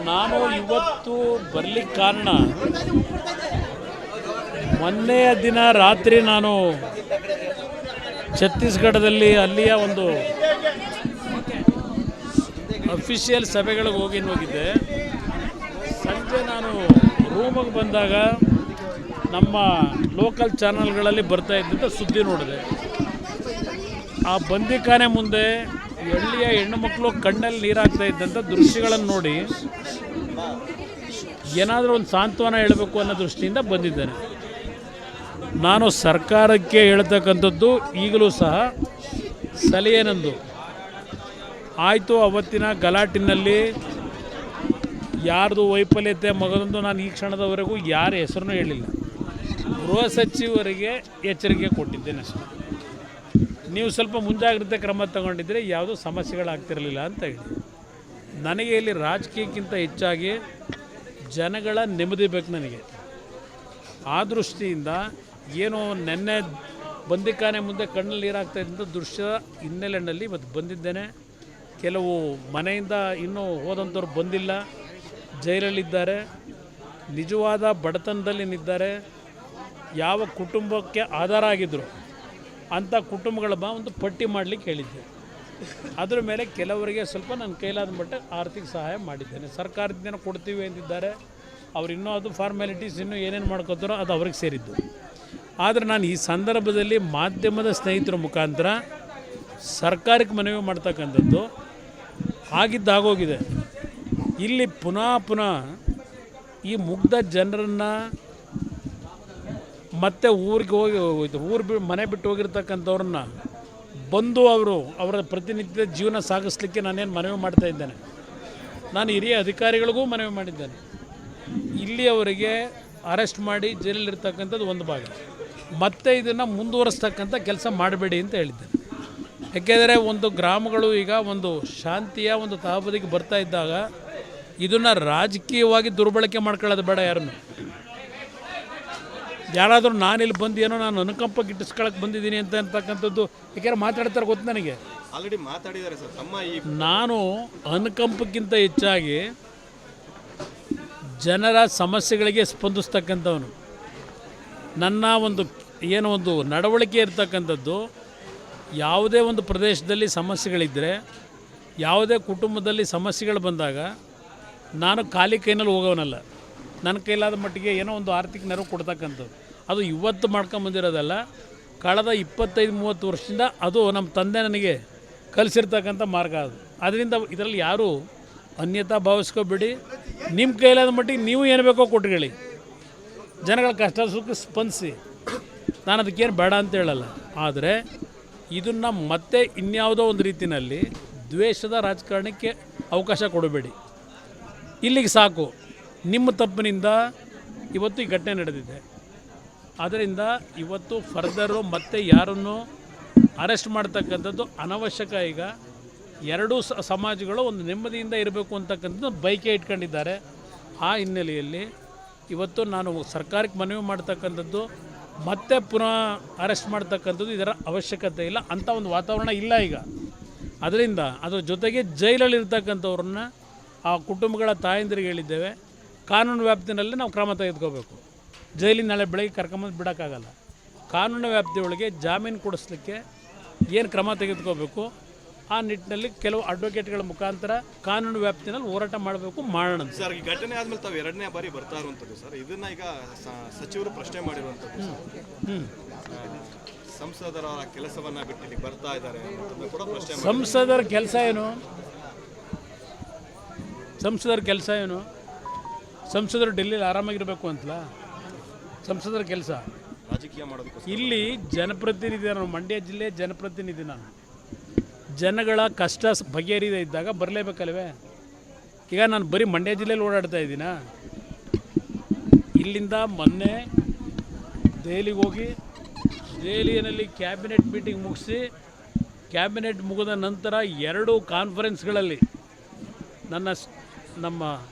ನಾನು ಇವತ್ತು ಬರಲಿಕ್ಕೆ ಕಾರಣ, ಮೊನ್ನೆಯ ದಿನ ರಾತ್ರಿ ನಾನು ಛತ್ತೀಸ್ಗಢದಲ್ಲಿ ಅಲ್ಲಿಯ ಒಂದು ಅಫಿಷಿಯಲ್ ಸಭೆಗಳಿಗೆ ಹೋಗಿದ್ದೆ. ಸಂಜೆ ನಾನು ರೂಮಿಗೆ ಬಂದಾಗ ನಮ್ಮ ಲೋಕಲ್ ಚಾನಲ್ಗಳಲ್ಲಿ ಬರ್ತಾ ಇದ್ದಂಥ ಸುದ್ದಿ ನೋಡಿದೆ. ಆ ಬಂದಿಖಾನೆ ಮುಂದೆ ಹಳ್ಳಿಯ ಹೆಣ್ಣು ಮಕ್ಕಳು ಕಣ್ಣಲ್ಲಿ ನೀರಾಗ್ತಾ ಇದ್ದಂಥ ದೃಶ್ಯಗಳನ್ನು ನೋಡಿ ಏನಾದರೂ ಒಂದು ಸಾಂತ್ವನ ಹೇಳಬೇಕು ಅನ್ನೋ ದೃಷ್ಟಿಯಿಂದ ಬಂದಿದ್ದೇನೆ. ನಾನು ಸರ್ಕಾರಕ್ಕೆ ಹೇಳ್ತಕ್ಕಂಥದ್ದು ಈಗಲೂ ಸಹ ಸಲಹೆನಂದು ಆಯಿತು. ಅವತ್ತಿನ ಗಲಾಟಿನಲ್ಲಿ ಯಾರ್ದು ವೈಫಲ್ಯತೆ ಮಗದೊಂದು ನಾನು ಈ ಕ್ಷಣದವರೆಗೂ ಯಾರ ಹೆಸರನ್ನೂ ಹೇಳಿಲ್ಲ. ಗೃಹ ಸಚಿವರಿಗೆ ಎಚ್ಚರಿಕೆ ಕೊಟ್ಟಿದ್ದೇನೆ ಅಷ್ಟೇ. ನೀವು ಸ್ವಲ್ಪ ಮುಂಜಾಗ್ರತೆ ಕ್ರಮ ತಗೊಂಡಿದ್ದರೆ ಯಾವುದೂ ಸಮಸ್ಯೆಗಳಾಗ್ತಿರಲಿಲ್ಲ ಅಂತ ಹೇಳಿ. ನನಗೆ ಇಲ್ಲಿ ರಾಜಕೀಯಕ್ಕಿಂತ ಹೆಚ್ಚಾಗಿ ಜನಗಳ ನೆಮ್ಮದಿ ಬೇಕು ನನಗೆ. ಆ ದೃಷ್ಟಿಯಿಂದ ಏನು ನೆನ್ನೆ ಬಂದಿಖಾನೆ ಮುಂದೆ ಕಣ್ಣಲ್ಲಿ ನೀರಾಗ್ತಾ ಇದ್ದಂಥ ದೃಶ್ಯ ಹಿನ್ನೆಲೆಯಲ್ಲಿ ಇವತ್ತು ಬಂದಿದ್ದೇನೆ. ಕೆಲವು ಮನೆಯಿಂದ ಇನ್ನೂ ಹೋದಂಥವ್ರು ಬಂದಿಲ್ಲ, ಜೈಲಲ್ಲಿದ್ದಾರೆ, ನಿಜವಾದ ಬಡತನದಲ್ಲಿದ್ದಾರೆ. ಯಾವ ಕುಟುಂಬಕ್ಕೆ ಆಧಾರ ಆಗಿದ್ದರು ಅಂಥ ಕುಟುಂಬಗಳ ಒಂದು ಪಟ್ಟಿ ಮಾಡಲಿಕ್ಕೆ ಹೇಳಿದ್ದೆ. ಅದರ ಮೇಲೆ ಕೆಲವರಿಗೆ ಸ್ವಲ್ಪ ನನ್ನ ಕೈಲಾದ ಮಟ್ಟ ಆರ್ಥಿಕ ಸಹಾಯ ಮಾಡಿದ್ದೇನೆ. ಸರ್ಕಾರದಿಂದ ಕೊಡ್ತೀವಿ ಅಂತಿದ್ದಾರೆ. ಅವ್ರು ಇನ್ನೂ ಅದು ಫಾರ್ಮ್ಯಾಲಿಟೀಸ್ ಇನ್ನೂ ಏನೇನು ಮಾಡ್ಕೋತಾರೋ ಅದು ಅವ್ರಿಗೆ ಸೇರಿದ್ದು. ಆದರೆ ನಾನು ಈ ಸಂದರ್ಭದಲ್ಲಿ ಮಾಧ್ಯಮದ ಸ್ನೇಹಿತರ ಮುಖಾಂತರ ಸರ್ಕಾರಕ್ಕೆ ಮನವಿ ಮಾಡ್ತಕ್ಕಂಥದ್ದು ಆಗಿದ್ದಾಗೋಗಿದೆ. ಇಲ್ಲಿ ಪುನಃ ಈ ಮುಗ್ಧ ಜನರನ್ನು ಮತ್ತೆ ಊರಿಗೆ ಹೋಗಿ ಮನೆ ಬಿಟ್ಟು ಹೋಗಿರ್ತಕ್ಕಂಥವ್ರನ್ನ ಬಂದು ಅವರ ಪ್ರತಿನಿತ್ಯ ಜೀವನ ಸಾಗಿಸ್ಲಿಕ್ಕೆ ನಾನೇನು ಮನವಿ ಮಾಡ್ತಾ ಇದ್ದೇನೆ. ನಾನು ಹಿರಿಯ ಅಧಿಕಾರಿಗಳಿಗೂ ಮನವಿ ಮಾಡಿದ್ದೇನೆ. ಇಲ್ಲಿ ಅವರಿಗೆ ಅರೆಸ್ಟ್ ಮಾಡಿ ಜೈಲಲ್ಲಿರ್ತಕ್ಕಂಥದ್ದು ಒಂದು ಭಾಗ, ಮತ್ತೆ ಇದನ್ನು ಮುಂದುವರಿಸ್ತಕ್ಕಂಥ ಕೆಲಸ ಮಾಡಬೇಡಿ ಅಂತ ಹೇಳಿದ್ದೇನೆ. ಯಾಕೆಂದರೆ ಒಂದು ಗ್ರಾಮಗಳು ಈಗ ಒಂದು ಶಾಂತಿಯ ಒಂದು ತಹಬದಿಗೆ ಬರ್ತಾ ಇದ್ದಾಗ ಇದನ್ನು ರಾಜಕೀಯವಾಗಿ ದುರ್ಬಳಕೆ ಮಾಡ್ಕೊಳ್ಳೋದು ಬೇಡ. ಯಾರಾದರೂ ನಾನಿಲ್ಲಿ ಬಂದು ಏನೋ ನಾನು ಅನುಕಂಪ ಗಿಟ್ಟಿಸ್ಕೊಳಕ್ಕೆ ಬಂದಿದ್ದೀನಿ ಅಂತಕ್ಕಂಥದ್ದು ಯಾಕೆಂದ್ರೆ ಮಾತಾಡ್ತಾರೆ ಗೊತ್ತು ನನಗೆ. ಆಲ್ರೆಡಿ ಮಾತಾಡಿದ್ದಾರೆ ಸರ್. ನಾನು ಅನುಕಂಪಕ್ಕಿಂತ ಹೆಚ್ಚಾಗಿ ಜನರ ಸಮಸ್ಯೆಗಳಿಗೆ ಸ್ಪಂದಿಸ್ತಕ್ಕಂಥವನು. ನನ್ನ ಒಂದು ನಡವಳಿಕೆ ಇರ್ತಕ್ಕಂಥದ್ದು, ಯಾವುದೇ ಒಂದು ಪ್ರದೇಶದಲ್ಲಿ ಸಮಸ್ಯೆಗಳಿದ್ದರೆ, ಯಾವುದೇ ಕುಟುಂಬದಲ್ಲಿ ಸಮಸ್ಯೆಗಳು ಬಂದಾಗ ನಾನು ಖಾಲಿ ಕೈನಲ್ಲಿ ಹೋಗೋನಲ್ಲ. ನನ್ನ ಕೈಲಾದ ಮಟ್ಟಿಗೆ ಏನೋ ಒಂದು ಆರ್ಥಿಕ ನೆರವು ಕೊಡ್ತಕ್ಕಂಥದ್ದು. ಅದು ಇವತ್ತು ಮಾಡ್ಕೊಂಬಂದಿರೋದಲ್ಲ, ಕಳೆದ 25-30 ವರ್ಷದಿಂದ ಅದು ನಮ್ಮ ತಂದೆ ನನಗೆ ಕಲಿಸಿರ್ತಕ್ಕಂಥ ಮಾರ್ಗ ಅದು. ಅದರಿಂದ ಇದರಲ್ಲಿ ಯಾರೂ ಅನ್ಯತಾ ಭಾವಿಸ್ಕೋಬೇಡಿ. ನಿಮ್ಮ ಕೈಲಾದ ಮಟ್ಟಿಗೆ ನೀವು ಏನು ಬೇಕೋ ಕೊಟ್ಟುಕೊಳ್ಳಿ, ಜನಗಳ ಕಷ್ಟ ಸುಖ ಸ್ಪಂದಿಸಿ. ನಾನು ಅದಕ್ಕೇನು ಬೇಡ ಅಂತ ಹೇಳಲ್ಲ. ಆದರೆ ಇದನ್ನು ಮತ್ತೆ ಇನ್ಯಾವುದೋ ಒಂದು ರೀತಿಯಲ್ಲಿ ದ್ವೇಷದ ರಾಜಕಾರಣಕ್ಕೆ ಅವಕಾಶ ಕೊಡಬೇಡಿ. ಇಲ್ಲಿಗೆ ಸಾಕು. ನಿಮ್ಮ ತಪ್ಪಿನಿಂದ ಇವತ್ತು ಈ ಘಟನೆ ನಡೆದಿದೆ. ಆದ್ದರಿಂದ ಇವತ್ತು ಫರ್ದರು ಮತ್ತೆ ಯಾರನ್ನು ಅರೆಸ್ಟ್ ಮಾಡ್ತಕ್ಕಂಥದ್ದು ಅನವಶ್ಯಕ. ಈಗ ಎರಡೂ ಸಮಾಜಗಳು ಒಂದು ನೆಮ್ಮದಿಯಿಂದ ಇರಬೇಕು ಅಂತಕ್ಕಂಥದ್ದು ಬೈಕೆ ಇಟ್ಕೊಂಡಿದ್ದಾರೆ. ಆ ಹಿನ್ನೆಲೆಯಲ್ಲಿ ಇವತ್ತು ನಾನು ಸರ್ಕಾರಕ್ಕೆ ಮನವಿ ಮಾಡ್ತಕ್ಕಂಥದ್ದು, ಮತ್ತೆ ಪುನಃ ಅರೆಸ್ಟ್ ಮಾಡ್ತಕ್ಕಂಥದ್ದು ಇದರ ಅವಶ್ಯಕತೆ ಇಲ್ಲ. ಅಂಥ ಒಂದು ವಾತಾವರಣ ಇಲ್ಲ ಈಗ. ಅದರಿಂದ ಅದರ ಜೊತೆಗೆ ಜೈಲಲ್ಲಿರ್ತಕ್ಕಂಥವ್ರನ್ನ ಆ ಕುಟುಂಬಗಳ ತಾಯಂದಿರಿಗೆ ಹೇಳಿದ್ದೇವೆ, ಕಾನೂನು ವ್ಯಾಪ್ತಿನಲ್ಲಿ ನಾವು ಕ್ರಮ ತೆಗೆದುಕೋಬೇಕು. ಜೈಲಿನ ನಾಳೆ ಬೆಳಗ್ಗೆ ಕರ್ಕೊಂಬಂದು ಬಿಡೋಕ್ಕಾಗಲ್ಲ. ಕಾನೂನು ವ್ಯಾಪ್ತಿಯೊಳಗೆ ಜಾಮೀನು ಕೊಡಿಸ್ಲಿಕ್ಕೆ ಏನು ಕ್ರಮ ತೆಗೆದುಕೋಬೇಕು, ಆ ನಿಟ್ಟಿನಲ್ಲಿ ಕೆಲವು ಅಡ್ವೊಕೇಟ್ಗಳ ಮುಖಾಂತರ ಕಾನೂನು ವ್ಯಾಪ್ತಿನಲ್ಲಿ ಹೋರಾಟ ಮಾಡಬೇಕು, ಮಾಡೋಣ ಸರ್. ಈ ಘಟನೆ ಆದಮೇಲೆ ತಾವು 2ನೇ ಬಾರಿ ಬರ್ತಾ ಇರುವಂಥದ್ದು ಸರ್. ಇದನ್ನು ಈಗ ಸಚಿವರು ಪ್ರಶ್ನೆ ಮಾಡಿರುವಂಥದ್ದು. ಸಂಸದರ ಕೆಲಸವನ್ನು ಬಿಟ್ಟು ಇಲ್ಲಿ ಬರ್ತಾ ಇದ್ದಾರೆ ಕೂಡ ಪ್ರಶ್ನೆ. ಸಂಸದರ ಕೆಲಸ ಏನು? ಸಂಸದರು ಡೆಲ್ಲಿಲಿ ಆರಾಮಾಗಿರಬೇಕು ಅಂತಲ್ಲ ಸಂಸದರ ಕೆಲಸ. ರಾಜಕೀಯ ಮಾಡೋದಕ್ಕೆ ಇಲ್ಲಿ ಜನಪ್ರತಿನಿಧಿ, ನಾನು ಮಂಡ್ಯ ಜಿಲ್ಲೆ ಜನಪ್ರತಿನಿಧಿ. ನಾನು ಜನಗಳ ಕಷ್ಟ ಬಗೆಹರಿದೇ ಇದ್ದಾಗ ಬರಲೇಬೇಕಲ್ವೇ? ಈಗ ನಾನು ಬರೀ ಮಂಡ್ಯ ಜಿಲ್ಲೆಯಲ್ಲಿ ಓಡಾಡ್ತಾ ಇದ್ದೀನ. ಇಲ್ಲಿಂದ ಮೊನ್ನೆ ದೆಹಲಿಗೆ ಹೋಗಿ ದೆಹಲಿಯಲ್ಲಿ ಕ್ಯಾಬಿನೆಟ್ ಮೀಟಿಂಗ್ ಮುಗಿಸಿ, ಕ್ಯಾಬಿನೆಟ್ ಮುಗಿದ ನಂತರ 2 ಕಾನ್ಫರೆನ್ಸ್ಗಳಲ್ಲಿ ನಮ್ಮ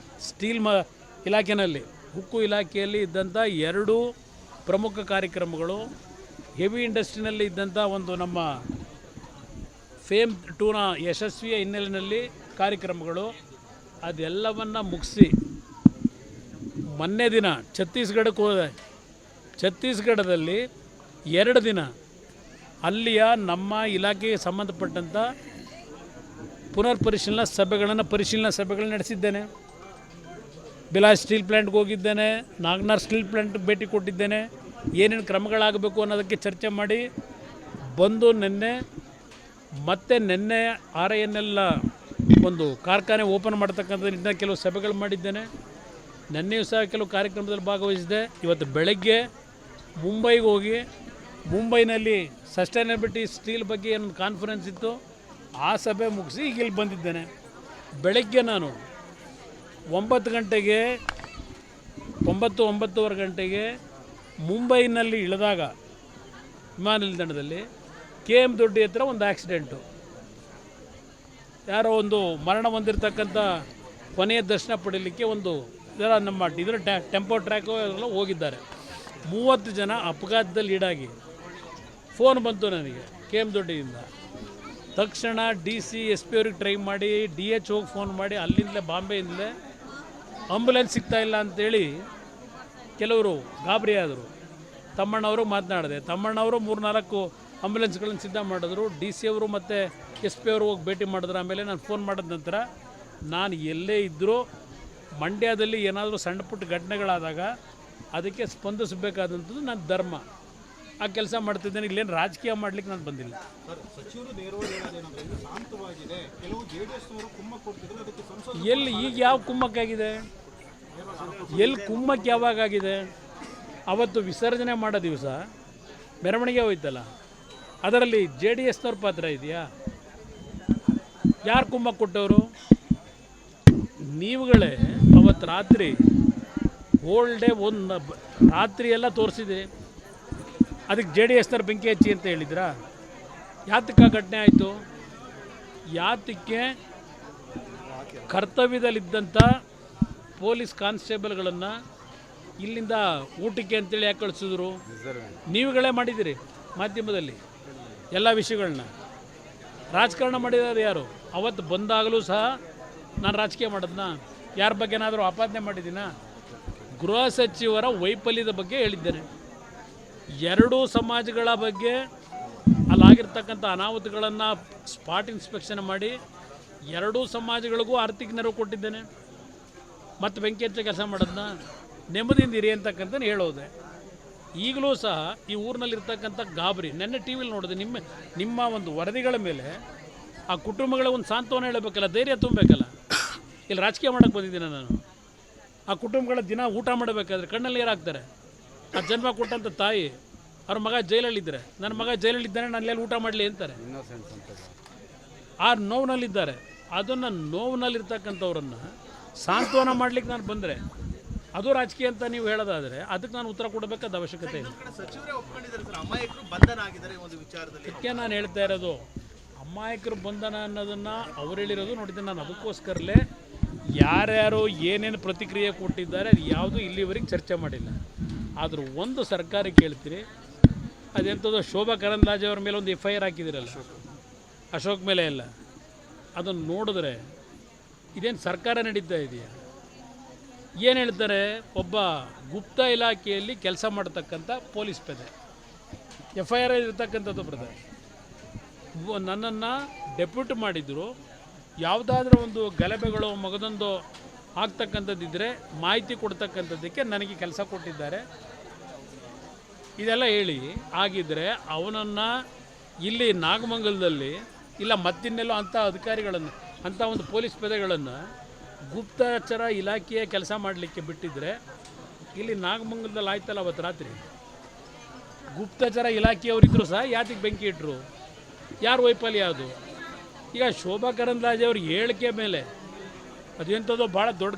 ಸ್ಟೀಲ್ ಇಲಾಖೆಯಲ್ಲಿ, ಉಕ್ಕು ಇಲಾಖೆಯಲ್ಲಿ ಇದ್ದಂಥ 2 ಪ್ರಮುಖ ಕಾರ್ಯಕ್ರಮಗಳು, ಹೆವಿ ಇಂಡಸ್ಟ್ರಿನಲ್ಲಿ ಇದ್ದಂಥ ಒಂದು ನಮ್ಮ ಫೇಮ್ 2ನ ಯಶಸ್ವಿಯ ಹಿನ್ನೆಲೆಯಲ್ಲಿ ಕಾರ್ಯಕ್ರಮಗಳು, ಅದೆಲ್ಲವನ್ನು ಮುಗಿಸಿ ಮೊನ್ನೆ ದಿನ ಛತ್ತೀಸ್ಗಢಕ್ಕೆ ಹೋದೆ. ಛತ್ತೀಸ್ಗಢದಲ್ಲಿ 2 ದಿನ ಅಲ್ಲಿಯ ನಮ್ಮ ಇಲಾಖೆಗೆ ಸಂಬಂಧಪಟ್ಟಂಥ ಪರಿಶೀಲನಾ ಸಭೆಗಳನ್ನು ನಡೆಸಿದ್ದೇನೆ. ಬಿಲಾಸ್ ಸ್ಟೀಲ್ ಪ್ಲ್ಯಾಂಟ್ಗೆ ಹೋಗಿದ್ದೇನೆ, ನಾಗನಾರ್ ಸ್ಟೀಲ್ ಪ್ಲ್ಯಾಂಟ್ ಭೇಟಿ ಕೊಟ್ಟಿದ್ದೇನೆ. ಏನೇನು ಕ್ರಮಗಳಾಗಬೇಕು ಅನ್ನೋದಕ್ಕೆ ಚರ್ಚೆ ಮಾಡಿ ಬಂದು ನಿನ್ನೆ RINL ಒಂದು ಕಾರ್ಖಾನೆ ಓಪನ್ ಮಾಡ್ತಕ್ಕಂಥ ಕೆಲವು ಸಭೆಗಳು ಮಾಡಿದ್ದೇನೆ. ನೆನ್ನೆಯೂ ಸಹ ಕೆಲವು ಕಾರ್ಯಕ್ರಮದಲ್ಲಿ ಭಾಗವಹಿಸಿದೆ. ಇವತ್ತು ಬೆಳಗ್ಗೆ ಮುಂಬೈಗೆ ಹೋಗಿ ಮುಂಬೈನಲ್ಲಿ ಸಸ್ಟೈನಬಿಲಿಟಿ ಸ್ಟೀಲ್ ಬಗ್ಗೆ ಏನು ಕಾನ್ಫರೆನ್ಸ್ ಇತ್ತು, ಆ ಸಭೆ ಮುಗಿಸಿ ಈಗ ಇಲ್ಲಿ ಬಂದಿದ್ದೇನೆ. ಬೆಳಗ್ಗೆ ನಾನು 9:30 ಗಂಟೆಗೆ ಮುಂಬೈನಲ್ಲಿ ಇಳಿದಾಗ ವಿಮಾನ ನಿಲ್ದಾಣದಲ್ಲಿ KM ದೊಡ್ಡಿ ಹತ್ರ ಒಂದು ಆಕ್ಸಿಡೆಂಟು, ಯಾರೋ ಒಂದು ಮರಣ ಹೊಂದಿರತಕ್ಕಂಥ ಕೊನೆಯ ದರ್ಶನ ಪಡೀಲಿಕ್ಕೆ ನಮ್ಮ ಇದರ ಟೆಂಪೋ ಟ್ರ್ಯಾಕು ಎಲ್ಲ ಹೋಗಿದ್ದಾರೆ. 30 ಜನ ಅಪಘಾತದಲ್ಲಿ ಈಡಾಗಿ ಫೋನ್ ಬಂತು ನನಗೆ KM ದೊಡ್ಡಿಯಿಂದ. ತಕ್ಷಣ DC SP ಅವ್ರಿಗೆ ಟ್ರೈ ಮಾಡಿ DH ಹೋಗಿ ಫೋನ್ ಮಾಡಿ ಅಲ್ಲಿಂದಲೇ ಬಾಂಬೆಯಿಂದಲೇ ಆಂಬುಲೆನ್ಸ್ ಸಿಗ್ತಾಯಿಲ್ಲ ಅಂಥೇಳಿ ಕೆಲವರು ಗಾಬರಿ ಆದರು. ತಮ್ಮಣ್ಣವರು ಮಾತನಾಡಿದೆ. ತಮ್ಮಣ್ಣವರು 3-4 ಆಂಬುಲೆನ್ಸ್ಗಳನ್ನು ಸಿದ್ಧ ಮಾಡಿದ್ರು. DC ಅವರು ಮತ್ತು SP ಅವರು ಹೋಗಿ ಭೇಟಿ ಮಾಡಿದ್ರು. ಆಮೇಲೆ ನಾನು ಫೋನ್ ಮಾಡಿದ ನಂತರ ನಾನು ಎಲ್ಲೇ ಇದ್ದರೂ ಮಂಡ್ಯದಲ್ಲಿ ಏನಾದರೂ ಸಣ್ಣ ಪುಟ್ಟ ಘಟನೆಗಳಾದಾಗ ಅದಕ್ಕೆ ಸ್ಪಂದಿಸಬೇಕಾದಂಥದ್ದು ನನ್ನ ಧರ್ಮ. ಆ ಕೆಲಸ ಮಾಡ್ತಿದ್ದೇನೆ. ಇಲ್ಲೇನು ರಾಜಕೀಯ ಮಾಡಲಿಕ್ಕೆ ನಾನು ಬಂದಿಲ್ಲ. ಎಲ್ಲಿ ಈಗ ಯಾವ ಕುಮ್ಮಕ್ಕಾಗಿದೆ? ಎಲ್ಲಿ ಕುಮ್ಮಕ್ಕೆ ಯಾವಾಗಾಗಿದೆ? ಅವತ್ತು ವಿಸರ್ಜನೆ ಮಾಡೋ ದಿವಸ ಮೆರವಣಿಗೆ ಹೋಯ್ತಲ್ಲ, ಅದರಲ್ಲಿ JDSನವ್ರ ಪಾತ್ರ ಇದೆಯಾ? ಯಾರು ಕುಮ್ಮಕ್ಕೆ ಕೊಟ್ಟವರು? ನೀವುಗಳೇ ಅವತ್ತು ರಾತ್ರಿ ಹೋಲ್ ಡೇ ರಾತ್ರಿ ಎಲ್ಲ ತೋರಿಸಿದ್ರಿ. ಅದಕ್ಕೆ JDSನವ್ರು ಬೆಂಕಿ ಹಚ್ಚಿ ಅಂತ ಹೇಳಿದ್ರಾ? ಯಾತಕ್ಕೆ ಘಟನೆ ಆಯಿತು? ಯಾತಕ್ಕೆ ಕರ್ತವ್ಯದಲ್ಲಿದ್ದಂಥ ಪೊಲೀಸ್ ಕಾನ್ಸ್ಟೇಬಲ್ಗಳನ್ನು ಇಲ್ಲಿಂದ ಊಟಕ್ಕೆ ಅಂತೇಳಿ ಯಾಕೆ ಕಳಿಸಿದ್ರು? ನೀವುಗಳೇ ಮಾಡಿದ್ದೀರಿ ಮಾಧ್ಯಮದಲ್ಲಿ ಎಲ್ಲ ವಿಷಯಗಳನ್ನ. ರಾಜಕಾರಣ ಮಾಡಿದ್ದಾರೆ ಯಾರು? ಅವತ್ತು ಬಂದಾಗಲೂ ಸಹ ನಾನು ರಾಜಕೀಯ ಮಾಡೋದನ್ನ ಯಾರ ಬಗ್ಗೆ ಏನಾದರೂ ಆಪಾದನೆ ಮಾಡಿದ್ದೀನ? ಗೃಹ ಸಚಿವರ ವೈಫಲ್ಯದ ಬಗ್ಗೆ ಹೇಳಿದ್ದೇನೆ. 2 ಸಮಾಜಗಳ ಬಗ್ಗೆ ಅಲ್ಲಾಗಿರ್ತಕ್ಕಂಥ ಅನಾಹುತಗಳನ್ನು ಸ್ಪಾಟ್ ಇನ್ಸ್ಪೆಕ್ಷನ್ ಮಾಡಿ 2 ಸಮಾಜಗಳಿಗೂ ಆರ್ಥಿಕ ನೆರವು ಕೊಟ್ಟಿದ್ದೇನೆ. ಮತ್ತು ಬೆಂಕಿ ಹಚ್ಚ ಕೆಲಸ ಮಾಡೋದನ್ನ ನೆಮ್ಮದಿಯಿಂದ ಇರಿ ಅಂತಕ್ಕಂಥ ಹೇಳೋದೆ. ಈಗಲೂ ಸಹ ಈ ಊರಿನಲ್ಲಿರ್ತಕ್ಕಂಥ ಗಾಬರಿ. ನೆನ್ನೆ ಟಿ ವಿಲಿ ನೋಡಿದೆ. ನಿಮ್ಮ ಒಂದು ವರದಿಗಳ ಮೇಲೆ ಆ ಕುಟುಂಬಗಳ ಒಂದು ಸಾಂತ್ವನ ಹೇಳಬೇಕಲ್ಲ, ಧೈರ್ಯ ತುಂಬಬೇಕಲ್ಲ. ಇಲ್ಲಿ ರಾಜಕೀಯ ಮಾಡೋಕ್ಕೆ ಬಂದಿದ್ದೀನಿ ನಾನು. ಆ ಕುಟುಂಬಗಳ ದಿನ ಊಟ ಮಾಡಬೇಕಾದ್ರೆ ಕಣ್ಣಲ್ಲಿ ನೀರಾಗ್ತಾರೆ. ಆ ಜನ್ಮ ಕೊಟ್ಟಂಥ ತಾಯಿ, ಅವ್ರ ಮಗ ಜೈಲಲ್ಲಿದ್ದರೆ, ನನ್ನ ಮಗ ಜೈಲಲ್ಲಿದ್ದಾನೆ, ನಾನು ಎಲ್ಲಿ ಊಟ ಮಾಡಲಿ ಅಂತಾರೆ. ಆ ನೋವಿನಲ್ಲಿದ್ದಾರೆ. ಅದನ್ನು ನೋವಿನಲ್ಲಿರ್ತಕ್ಕಂಥವ್ರನ್ನು ಸಾಂತ್ವನ ಮಾಡಲಿಕ್ಕೆ ನಾನು ಬಂದರೆ ಅದು ರಾಜಕೀಯ ಅಂತ ನೀವು ಹೇಳೋದಾದರೆ ಅದಕ್ಕೆ ನಾನು ಉತ್ತರ ಕೊಡಬೇಕಾದ ಅವಶ್ಯಕತೆ ಇದೆ. ಅದಕ್ಕೆ ನಾನು ಹೇಳ್ತಾ ಇರೋದು, ಅಮಾಯಕರು ಬಂಧನ ಅನ್ನೋದನ್ನು ಅವ್ರು ಹೇಳಿರೋದು ನೋಡಿದ್ದೆ ನಾನು. ಅದಕ್ಕೋಸ್ಕರಲೇ ಯಾರ್ಯಾರು ಏನೇನು ಪ್ರತಿಕ್ರಿಯೆ ಕೊಟ್ಟಿದ್ದಾರೆ ಅದು ಯಾವುದೂ ಇಲ್ಲಿವರೆಗೆ ಚರ್ಚೆ ಮಾಡಿಲ್ಲ. ಆದರೂ ಒಂದು ಸರ್ಕಾರಕ್ಕೆ ಹೇಳ್ತೀರಿ, ಅದೆಂಥದ್ದು ಶೋಭಾ ಕರಂದ್ಲಾಜೆ ಅವ್ರ ಮೇಲೆ ಒಂದು FIR ಹಾಕಿದಿರಲ್ಲ, ಅಶೋಕ್ ಮೇಲೆ ಎಲ್ಲ. ಅದನ್ನು ನೋಡಿದ್ರೆ ಇದೇನು ಸರ್ಕಾರ ನಡೀತಾ ಇದೆಯಾ? ಏನು ಹೇಳ್ತಾರೆ? ಒಬ್ಬ ಗುಪ್ತ ಇಲಾಖೆಯಲ್ಲಿ ಕೆಲಸ ಮಾಡ್ತಕ್ಕಂಥ ಪೊಲೀಸ್ ಪೇದೆ FIR ಇರ್ತಕ್ಕಂಥದ್ದು ಬ್ರದರ್. ನನ್ನನ್ನು ಡೆಪ್ಯೂಟ್ ಮಾಡಿದ್ರು. ಯಾವುದಾದ್ರೂ ಒಂದು ಗಲಭೆಗಳು ಮಗದೊಂದು ಆಗ್ತಕ್ಕಂಥದ್ದಿದ್ದರೆ ಮಾಹಿತಿ ಕೊಡ್ತಕ್ಕಂಥದ್ದಕ್ಕೆ ನನಗೆ ಕೆಲಸ ಕೊಟ್ಟಿದ್ದಾರೆ. ಇದೆಲ್ಲ ಹೇಳಿ ಆಗಿದ್ದರೆ ಅವನನ್ನು ಇಲ್ಲಿ ನಾಗಮಂಗಲದಲ್ಲಿ ಇಲ್ಲ ಮತ್ತಿನ್ನೆಲ್ಲೋ ಅಂಥ ಅಧಿಕಾರಿಗಳನ್ನು, ಅಂಥ ಒಂದು ಪೊಲೀಸ್ ಪೇದೆಗಳನ್ನು ಗುಪ್ತಚರ ಇಲಾಖೆಯ ಕೆಲಸ ಮಾಡಲಿಕ್ಕೆ ಬಿಟ್ಟಿದ್ದರೆ ಇಲ್ಲಿ ನಾಗಮಂಗಲದಲ್ಲಿ ಆಯ್ತಲ್ಲ ಅವತ್ತು ರಾತ್ರಿ. ಗುಪ್ತಚರ ಇಲಾಖೆಯವರಿದ್ದರೂ ಸಹ ಯಾತಿಗೆ ಬೆಂಕಿ ಇಟ್ಟರು? ಯಾರು ವೈಫಲ್ಯ ಅದು? ಈಗ ಶೋಭಾ ಕರಂದ್ಲಾಜೆ ಅವ್ರ ಹೇಳಿಕೆ ಮೇಲೆ ಅದೆಂಥದ್ದು ಭಾಳ ದೊಡ್ಡ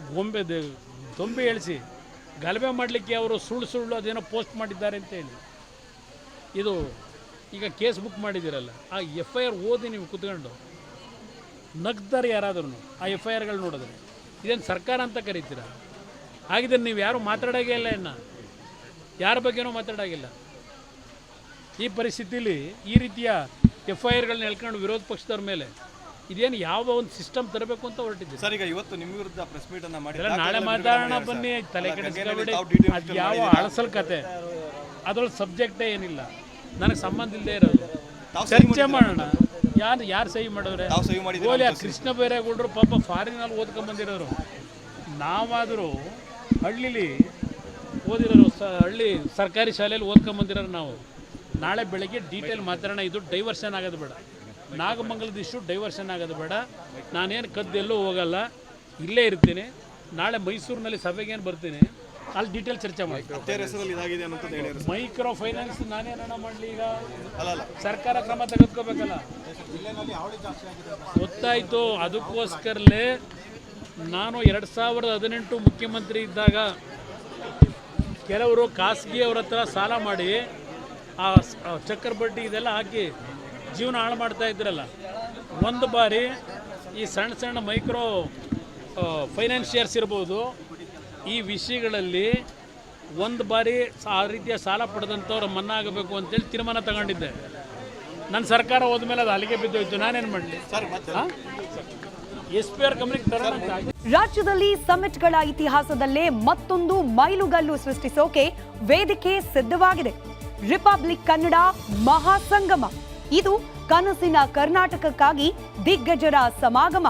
ದೊಂಬೆ ಹೇಳಿಸಿ ಗಲಭೆ ಮಾಡಲಿಕ್ಕೆ ಅವರು ಸುಳ್ಳು ಅದೇನೋ ಪೋಸ್ಟ್ ಮಾಡಿದ್ದಾರೆ ಅಂತ ಹೇಳಿ ಇದು ಈಗ ಕೇಸ್ ಬುಕ್ ಮಾಡಿದ್ದೀರಲ್ಲ, ಆ FIR ಓದಿ ನೀವು ಕೂತ್ಕೊಂಡು ನಗ್ತಾರೆ ಯಾರಾದ್ರೂ ಆ FIRಗಳು ನೋಡಿದ್ರೆ. ಇದೇನು ಸರ್ಕಾರ ಅಂತ ಕರಿತೀರ? ಹಾಗಿದ್ರೆ ನೀವು ಯಾರು ಮಾತಾಡೋಂಗೇ ಇಲ್ಲ, ಇನ್ನು ಯಾರ ಬಗ್ಗೆನೂ ಮಾತಾಡೋಂಗಿಲ್ಲ. ಈ ಪರಿಸ್ಥಿತಿಲಿ ಈ ರೀತಿಯ FIRಗಳನ್ನ ಹೇಳ್ಕೊಂಡು ವಿರೋಧ ಪಕ್ಷದವ್ರ ಮೇಲೆ ಇದೇನು ಯಾವ ಒಂದು ಸಿಸ್ಟಮ್ ತರಬೇಕು ಅಂತ ಹೊರಟಿದ್ದೀವಿ. ಸರ್ ಈಗ ಇವತ್ತು ನಿಮ್ಮ ವಿರುದ್ಧ ಪ್ರೆಸ್ ಮೀಟ್ ಅನ್ನ ಮಾಡಿ ಎಲ್ಲ ನಾಳೆ ಮಾತಾಡೋಣ ಬನ್ನಿ, ತಲೆ ಕೆಡಿಸ್ಕೊಬೇಡಿ. ಅದು ಯಾವ ಅಳಸಲ್ ಕತೆ, ಅದ್ರೊಳಗೆ ಸಬ್ಜೆಕ್ಟೇ ಏನಿಲ್ಲ, ನನಗೆ ಸಂಬಂಧ ಇಲ್ಲದೆ ಇರೋದು. ಚರ್ಚೆ ಮಾಡೋಣ. ಯಾರು ಸಹಿ ಮಾಡೋರೆ? ಗೋಲಿ ಕೃಷ್ಣ ಬೈರೇಗೌಡರು ಪಾಪ ಫಾರಿನಲ್ಲಿ ಓದ್ಕೊಂಬಂದಿರೋರು. ನಾವಾದರೂ ಹಳ್ಳಿಲಿ ಓದಿರೋರು, ಹಳ್ಳಿ ಸರ್ಕಾರಿ ಶಾಲೆಯಲ್ಲಿ ಓದ್ಕೊಂಬಂದಿರೋರು ನಾವು. ನಾಳೆ ಬೆಳಗ್ಗೆ ಡೀಟೇಲ್ ಮಾತಾಡೋಣ. ಇದು ಡೈವರ್ಷನ್ ಆಗೋದು ಬೇಡ, ನಾಗಮಂಗಲದ ಇಶ್ಯೂ ಡೈವರ್ಷನ್ ಆಗೋದು ಬೇಡ. ನಾನೇನು ಕದ್ದೆಲ್ಲೂ ಹೋಗಲ್ಲ, ಇಲ್ಲೇ ಇರ್ತೀನಿ. ನಾಳೆ ಮೈಸೂರಿನಲ್ಲಿ ಸಭೆಗೇನು ಬರ್ತೀನಿ, ಅಲ್ಲಿ ಡೀಟೇಲ್ ಚರ್ಚೆ ಮಾಡಿ. ಮೈಕ್ರೋ ಫೈನಾನ್ಸ್ ನಾನೇನ ಮಾಡಲಿ? ಈಗ ಸರ್ಕಾರ ಕ್ರಮ ತೆಗೆದುಕೋಬೇಕಲ್ಲ, ಗೊತ್ತಾಯಿತು. ಅದಕ್ಕೋಸ್ಕರಲೇ ನಾನು 2018 ಮುಖ್ಯಮಂತ್ರಿ ಇದ್ದಾಗ ಕೆಲವರು ಖಾಸಗಿಯವ್ರ ಹತ್ರ ಸಾಲ ಮಾಡಿ ಆ ಚಕ್ರ ಬಡ್ಡಿ ಇದೆಲ್ಲ ಹಾಕಿ ಜೀವನ ಹಾಳು ಮಾಡ್ತಾ ಇದ್ರಲ್ಲ. ಒಂದು ಬಾರಿ ಈ ಸಣ್ಣ ಸಣ್ಣ ಮೈಕ್ರೋ ಫೈನಾನ್ಷಿಯರ್ಸ್ ಇರ್ಬೋದು, ಈ ವಿಷಯಗಳಲ್ಲಿ ಒಂದು ಬಾರಿ ಆ ರೀತಿಯ ಸಾಲ ಪಡೆದಂಥವ್ರು ಮನ್ನಾ ಆಗಬೇಕು ಅಂತೇಳಿ ತೀರ್ಮಾನ ತಗೊಂಡಿದ್ದೆ. ನನ್ನ ಸರ್ಕಾರ ಹೋದ್ಮೇಲೆ ಅದು ಅಲ್ಲಿಗೆ ಬಿದ್ದೋಯ್ತು. ನಾನೇನು ಮಾಡಲಿ? SPR ಕಂಪ್ನಿಗೆ ತರೋಣ. ರಾಜ್ಯದಲ್ಲಿ ಸಮಿಟ್ಗಳ ಇತಿಹಾಸದಲ್ಲೇ ಮತ್ತೊಂದು ಮೈಲುಗಲ್ಲು ಸೃಷ್ಟಿಸೋಕೆ ವೇದಿಕೆ ಸಿದ್ಧವಾಗಿದೆ. ರಿಪಬ್ಲಿಕ್ ಕನ್ನಡ ಮಹಾಸಂಗಮ. ಇದು ಕನಸಿನ ಕರ್ನಾಟಕಕ್ಕಾಗಿ ದಿಗ್ಗಜರ ಸಮಾಗಮ.